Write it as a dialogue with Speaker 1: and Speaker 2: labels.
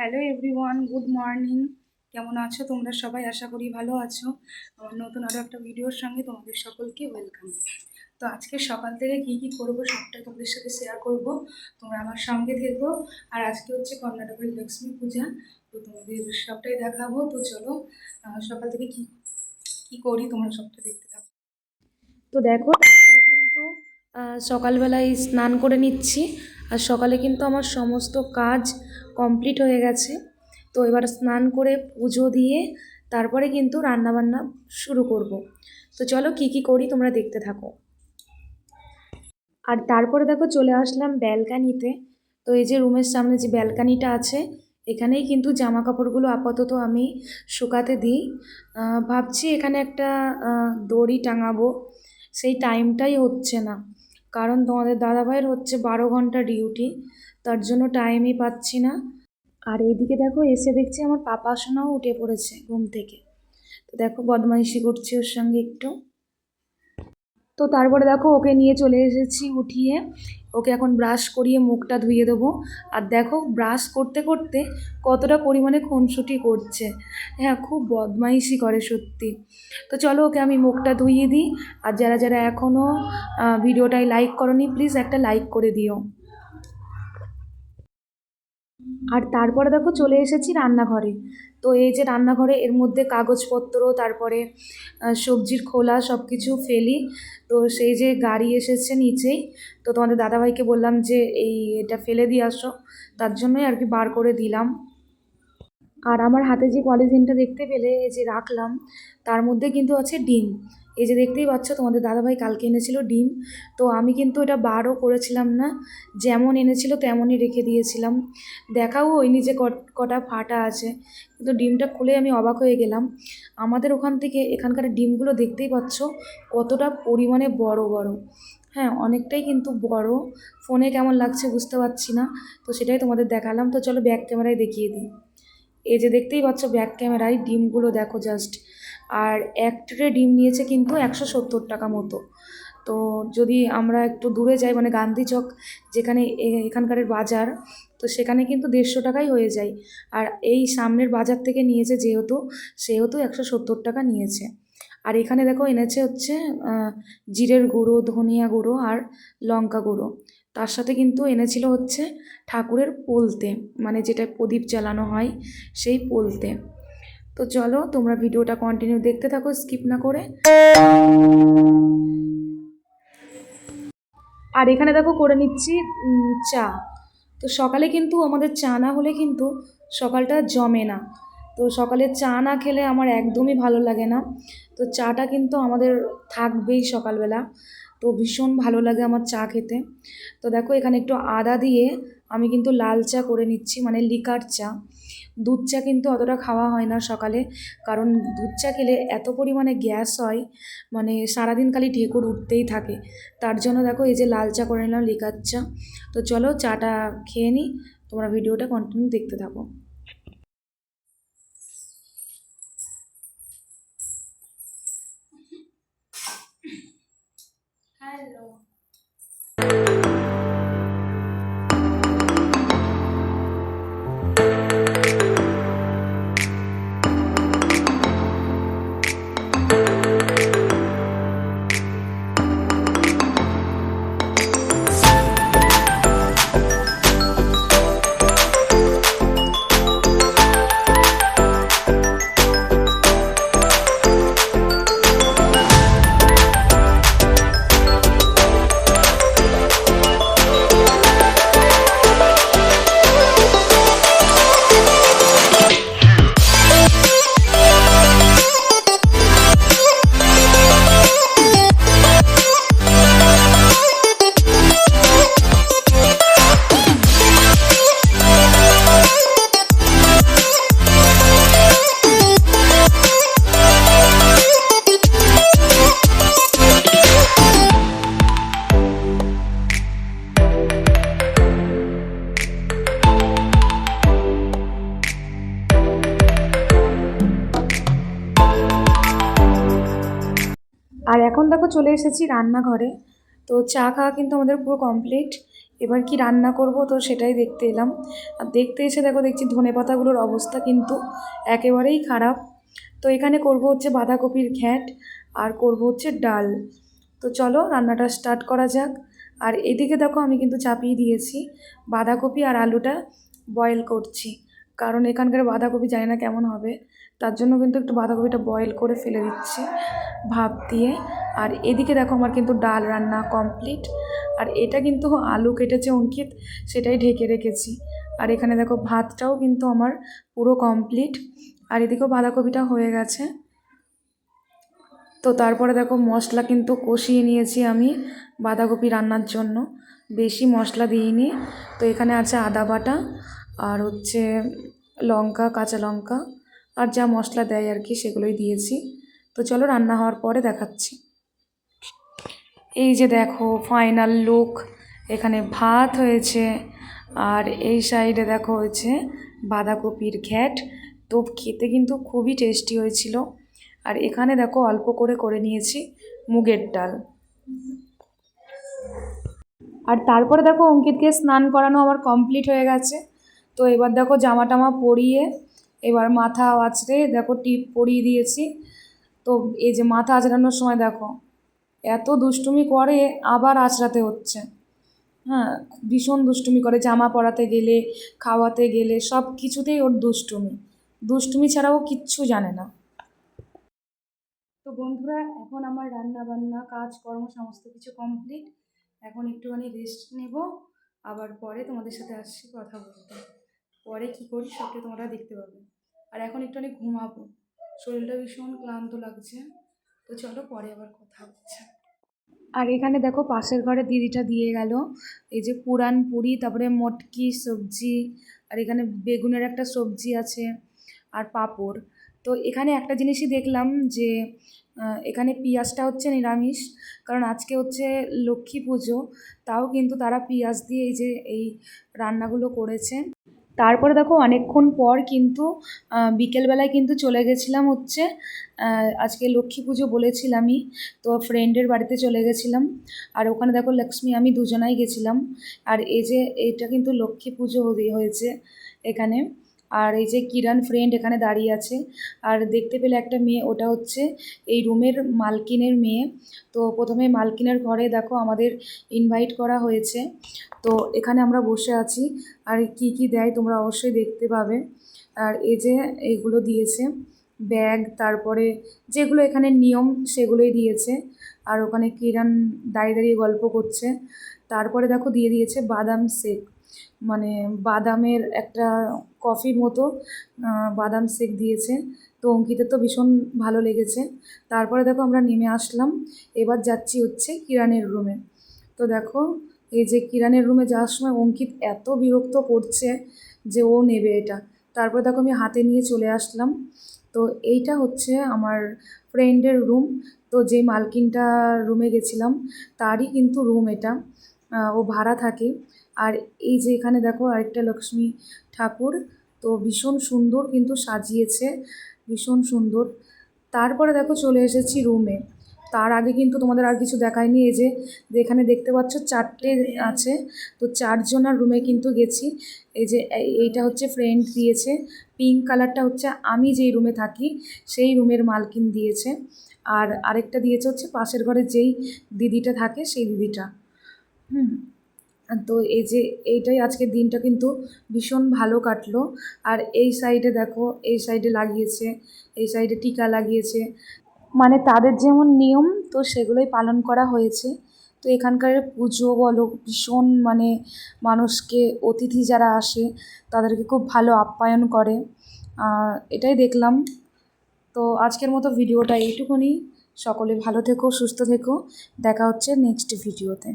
Speaker 1: Hello everyone, good morning. কেমন আছো তোমরা সবাই? আশা করি ভালো আছো। আমার নতুন আরও একটা ভিডিওর সঙ্গে তোমাদের সকলকে ওয়েলকাম। তো আজকে সকাল থেকে কী করবো সবটাই তোমাদের সাথে শেয়ার করব। তোমরা আমার সঙ্গে থেকো। আর আজকে হচ্ছে কর্ণাটকের লক্ষ্মী পূজা, তো তোমাদের সবটাই দেখাবো। তো চলো সকাল থেকে কি করি তোমরা সবটা দেখতে থাকো। তো দেখো, তারপরে কিন্তু সকালবেলায় স্নান করে নিচ্ছি। আর সকালে কিন্তু আমার সমস্ত কাজ কমপ্লিট হয়ে গেছে। তো এবার স্নান করে পুজো দিয়ে তারপরে কিন্তু রান্নাবান্না শুরু করব। তো চলো কি করি তোমরা দেখতে থাকো। আর তারপরে দেখো চলে আসলাম ব্যালকানিতে। তো এই যে রুমের সামনে যে ব্যালকানিটা আছে, এখানেই কিন্তু জামা কাপড়গুলো আপাতত আমি শুকাতে দিই। ভাবছি এখানে একটা দড়ি টাঙাবো, সেই টাইমটাই হচ্ছে না। কারণ তোমাদের দাদাভাইয়ের হচ্ছে 12 ঘন্টা ডিউটি, তার জন্য টাইমই পাচ্ছি না। আর এইদিকে দেখো এসে দেখছি আমার পাপা সোনাও উঠে পড়েছে ঘুম থেকে। তো দেখো বদমাইশি করছি ওর সঙ্গে একটু। তো তারপরে দেখো ওকে নিয়ে চলে এসেছি উঠিয়ে। ওকে এখন ব্রাশ করিয়ে মুখটা ধুইয়ে দেবো। আর দেখো ব্রাশ করতে করতে কতটা পরিমাণে খুনসুটি করছে। হ্যাঁ, খুব বদমাইশি করে সত্যি। তো চলো ওকে আমি মুখটা ধুইয়ে দিই। আর যারা যারা এখনও ভিডিওটায় লাইক করনি, প্লিজ একটা লাইক করে দিও। আর তারপরে দেখো চলে এসেছি রান্নাঘরে। তো এই যে রান্নাঘরে, এর মধ্যে কাগজপত্র, তারপরে সবজির খোলা সব কিছু ফেলি। তো সেই যে গাড়ি এসেছে নিচেই, তো তোমাদের দাদাভাইকে বললাম যে এটা ফেলে দিয়ে আসো, তার জন্যই আর কি বার করে দিলাম। আর আমার হাতে যে পলিথিনটা দেখতে পেলে এই যে রাখলাম, তার মধ্যে কিন্তু আছে ডিম। এই যে দেখতেই পাচ্ছ, তোমাদের দাদাভাই কালকে এনেছিল ডিম। তো আমি কিন্তু এটা বারও করেছিলাম না, যেমন এনেছিল তেমনই রেখে দিয়েছিলাম। দেখাও হয়নি যে কটা ফাটা আছে, কিন্তু ডিমটা খুলে আমি অবাক হয়ে গেলাম। আমাদের ওখান থেকে এখানকার ডিমগুলো দেখতেই পাচ্ছ কতটা পরিমাণে বড় বড়। হ্যাঁ, অনেকটাই কিন্তু বড়। ফোনে কেমন লাগছে বুঝতে পারছি না, তো সেটাই তোমাদের দেখালাম। তো চলো ব্যাক ক্যামেরায় দেখিয়ে দিই। এই যে দেখতেই পাচ্ছ ব্যাক ক্যামেরায় ডিমগুলো দেখো জাস্ট। আর এক ট্রে ডিম নিয়েছে কিন্তু 170 টাকা মতো। তো যদি আমরা একটু দূরে যাই, মানে গান্ধী চক যেখানে এখানকার বাজার, তো সেখানে কিন্তু 150 টাকাই হয়ে যায়। আর এই সামনের বাজার থেকে নিয়েছে সেহেতু 170 টাকা নিয়েছে। আর এখানে দেখো এনেছে হচ্ছে জিরের গুঁড়ো, ধনিয়া গুঁড়ো আর লঙ্কা গুঁড়ো। তার সাথে কিন্তু এনেছিল হচ্ছে ঠাকুরের পোলতে, মানে যেটা প্রদীপ জ্বালানো হয় সেই পোলতে। তো চলো তোমরা ভিডিওটা কন্টিনিউ দেখতে থাকো, স্কিপ না করে। আর এখানে দেখো করে নিচ্ছি চা। তো সকালে কিন্তু আমাদের চা না হলে কিন্তু সকালটা জমে না। তো সকালে চা না খেলে আমার একদমই ভালো লাগে না। তো চাটা কিন্তু আমাদের থাকবেই সকালবেলা। তো ভীষণ ভালো লাগে আমার চা খেতে। তো দেখো এখানে একটু আদা দিয়ে আমি কিন্তু লাল চা করে নিচ্ছি, মানে লিকার চা। দুধ চা কিন্তু অতটা খাওয়া হয় না সকালে, কারণ দুধ চা খেলে এত পরিমাণে গ্যাস হয়, মানে সারাদিন খালি ঢেকুর উঠতেই থাকে। তার জন্য দেখো এই যে লাল চা করে নিলাম, লিকার চা। তো চলো চাটা খেয়ে নিই, তোমরা ভিডিওটা কন্টিনিউ দেখতে থাকো। হ্যালো। আর এখন দেখো চলে এসেছি রান্নাঘরে। তো চা খাওয়া কিন্তু আমাদের পুরো কমপ্লিট। এবার কি রান্না করব তো সেটাই দেখতে এলাম। আর দেখতে এসে দেখছি ধনেপাতাগুলোর অবস্থা কিন্তু একেবারেই খারাপ। তো এখানে করব হচ্ছে বাঁধাকপির ঘ্যাঁট আর করব হচ্ছে ডাল। তো চলো রান্নাটা স্টার্ট করা যাক। আর এদিকে দেখো আমি কিন্তু চাপিয়ে দিয়েছি বাঁধাকপি আর আলুটা বয়েল করছি, কারণ এখানকার বাঁধাকপি জানি না কেমন হবে, তার জন্য কিন্তু একটু বাঁধাকপিটা বয়েল করে ফেলে দিচ্ছি ভাপ দিয়ে। আর এদিকে দেখো আমার কিন্তু ডাল রান্না কমপ্লিট। আর এটা কিন্তু আলু কেটেছে অঙ্কিত, সেটাই ঢেকে রেখেছি। আর এখানে দেখো ভাতটাও কিন্তু আমার পুরো কমপ্লিট। আর এদিকেও বাঁধাকপিটা হয়ে গেছে। তো তারপরে দেখো মশলা কিন্তু কষিয়ে নিয়েছি আমি বাঁধাকপি রান্নার জন্য, বেশি মশলা দিইনি। তো এখানে আছে আদা বাটা আর হচ্ছে লঙ্কা, কাঁচা লঙ্কা আর যা মশলা দেয় আর কি সেগুলোই দিয়েছি। তো চলো রান্না হওয়ার পরে দেখাচ্ছি। এই যে দেখো ফাইনাল লুক, এখানে ভাত হয়েছে আর এই সাইডে দেখো হয়েছে বাঁধাকপির ঘ্যাট। তো খেতে কিন্তু খুবই টেস্টি হয়েছিল। আর এখানে দেখো অল্প করে করে নিয়েছি মুগের ডাল। আর তারপরে দেখো অঙ্কিতকে স্নান করানো আমার কমপ্লিট হয়ে গেছে। তো এবার দেখো জামা টামা পরিয়ে এবার মাথা আঁচড়ে দেখো টিপ পরিয়ে দিয়েছি। তো এই যে মাথা আঁচড়ানোর সময় দেখো এত দুষ্টুমি করে, আবার আঁচড়াতে হচ্ছে। হ্যাঁ, ভীষণ দুষ্টুমি করে, জামা পরাতে গেলে, খাওয়াতে গেলে সব কিছুতেই ওর দুষ্টুমি। দুষ্টুমি ছাড়াও কিচ্ছু জানে না। তো বন্ধুরা এখন আমার রান্না বান্না কাজকর্ম সমস্ত কিছু কমপ্লিট। এখন একটুখানি রেস্ট নেব, আবার পরে তোমাদের সাথে আসছি কথা বলতে। পরে কি করি সবটা তোমরা দেখতে পাবে। আর এখন একটুখানি ঘুমাবো, শরীরটা ভীষণ ক্লান্ত লাগছে। তো চলো পরে আবার কথা হচ্ছে। আর এখানে দেখো পাশের ঘরে দিদিটা দিয়ে গেল এই যে পুরান পুরি, তারপরে মটকি সবজি, আর এখানে বেগুনের একটা সবজি আছে আর পাঁপড়। তো এখানে একটা জিনিসই দেখলাম যে এখানে পেঁয়াজটা হচ্ছে নিরামিষ, কারণ আজকে হচ্ছে লক্ষ্মী পুজো। তাও কিন্তু তারা পেঁয়াজ দিয়ে এই যে এই রান্নাগুলো করেছে। তারপরে দেখো অনেকক্ষণ পর কিন্তু বিকেলবেলায় কিন্তু চলে গেছিলাম হচ্ছে আজকে লক্ষ্মী পুজো বলেছিলামই, তো ফ্রেন্ডের বাড়িতে চলে গেছিলাম। আর ওখানে দেখো লক্ষ্মী আমি দুজনাই গেছিলাম। আর এই যে এইটা কিন্তু লক্ষ্মী পুজো হয়েছে এখানে। আর এই যে কিরণ ফ্রেন্ড এখানে দাঁড়িয়ে আছে। আর দেখতে পেলে একটা মেয়ে, ওটা হচ্ছে এই রুমের মালকিনের মেয়ে। তো প্রথমে মালকিনের ঘরে দেখো আমাদের ইনভাইট করা হয়েছে। তো এখানে আমরা বসে আছি আর কি কি দেয় তোমরা অবশ্যই দেখতে পাবে। আর এই যে এইগুলো দিয়েছে ব্যাগ, তারপরে যেগুলো এখানে নিয়ম সেগুলোই দিয়েছে। আর ওখানে কিরণ দাঁড়িয়ে দাঁড়িয়ে গল্প করছে। তারপরে দেখো দিয়ে দিয়েছে বাদাম শেক, মানে বাদামের একটা কফির মতো বাদাম শেক দিয়েছে। তো অঙ্কিতের তো ভীষণ ভালো লেগেছে। তারপরে দেখো আমরা নেমে আসলাম, এবার যাচ্ছি হচ্ছে কিরণের রুমে। তো দেখো এই যে কিরণের রুমে যাওয়ার সময় অঙ্কিত এত বিরক্ত করছে যে ও নেবে এটা। তারপর দেখো আমি হাতে নিয়ে চলে আসলাম। তো এইটা হচ্ছে আমার ফ্রেন্ডের রুম। তো যে মালকিনটা রুমে গেছিলাম তারই কিন্তু রুম এটা, ও ভাড়া থাকে। আর এই যে এখানে দেখো আরেকটা লক্ষ্মী ঠাকুর, তো ভীষণ সুন্দর কিন্তু সাজিয়েছে, ভীষণ সুন্দর। তারপরে দেখো চলে এসেছি রুমে। তার আগে কিন্তু তোমাদের আর কিছু দেখায়নি। এই যে এখানে দেখতে পাচ্ছ 4টে আছে, তো 4জনার রুমে কিন্তু গেছি। এই যে এইটা হচ্ছে ফ্রেন্ড দিয়েছে, পিঙ্ক কালারটা হচ্ছে আমি যেই রুমে থাকি সেই রুমের মালকিন দিয়েছে। আর আরেকটা দিয়েছে হচ্ছে পাশের ঘরে যেই দিদিটা থাকে সেই দিদিটা। হুম। তো এই যে এইটাই আজকের দিনটা কিন্তু ভীষণ ভালো কাটলো। আর এই সাইডে দেখো, এই সাইডে লাগিয়েছে, এই সাইডে টিকা লাগিয়েছে, মানে তাদের যেমন নিয়ম তো সেগুলোই পালন করা হয়েছে। তো এখানকার পুজো বলো ভীষণ, মানে মানুষকে অতিথি যারা আসে তাদেরকে খুব ভালো আপ্যায়ন করে। এটাই দেখলাম। তো আজকের মতো ভিডিওটা এইটুকুনি। সকলে ভালো থেকো, সুস্থ থেকো, দেখা হচ্ছে নেক্সট ভিডিওতে।